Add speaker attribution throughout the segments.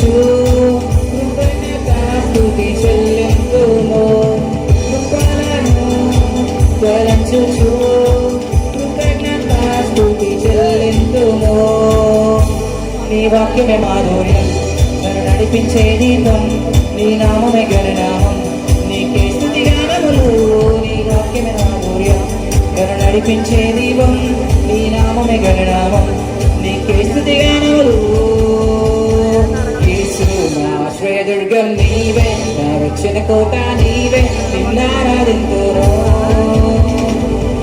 Speaker 1: స్తుతించు కృతజ్ఞతాస్తుతి చెల్లింతుము కృపలను తలంచుచు కృతజ్ఞతాస్తుతి చెల్లింతుము నీ వాక్యమే మాధుర్యం నన్ను నడిపించే దీపం నీ నామమే గణనామం నీకే స్తుతి గానములు నీ వాక్యమే మాధుర్యం నన్ను నడిపించే దీపం నీ నామమే గణనామం నీకే స్తుతి గానములు యేసు నా ఆశ్రయదుర్గం నీవే నా రక్షణ కోట నీవే నిన్నారాధింతును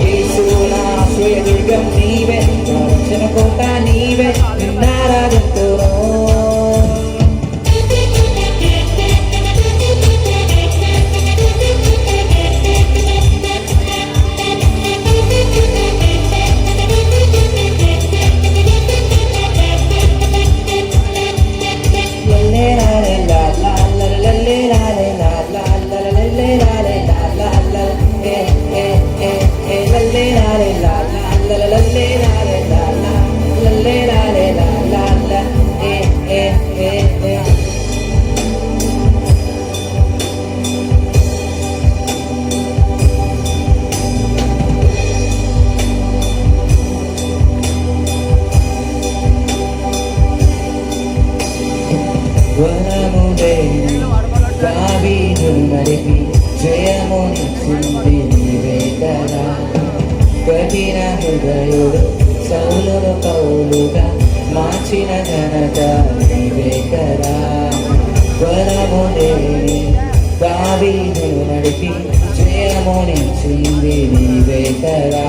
Speaker 1: యేసు నా ఆశ్రయదుర్గం నీవే నా రక్షణ కోట నీవే నిన్నారాధింతును వనమునే దావీదును నడిపి జయమునిచ్చింది నీవే కదా కఠిన హృదయుడు సౌలును పౌలుగా మార్చిన ఘనత నీవే కదా వనమునే దావీదును నడిపి జయమునిచ్చింది నీవే కదా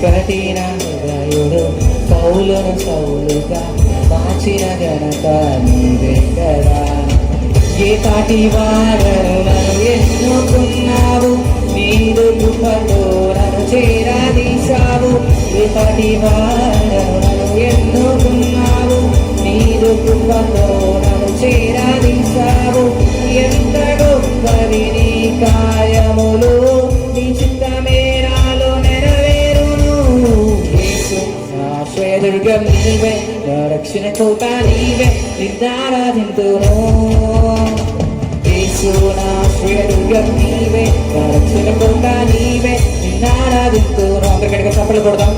Speaker 1: కఠిన హృదయుడు పౌలును సౌలుగా మార్చిన ఘనత నీవే కదా ఏ పాటి వారను నన్ను ఎన్నుకున్నావు నీదు కృపతో నన్ను చేరదీశావు ఏ పాటి వారను నన్ను ఎన్నుకున్నావు నీదు కృపతో నన్ను చేరదీశావు ఎంత గొప్పవి నీ కార్యములు నీ చిత్తమే నాలో నెరవేరును యేసు నా ఆశ్రయదుర్గం నీవే నా రక్షణ కోట నీవే నిన్నారాధింతును యేసు నా ఆశ్రయదుర్గం నీవే నా రక్షణ కోట నీవే నిన్నారాధింతును అందరికీ చప్పట్లు కొడదాం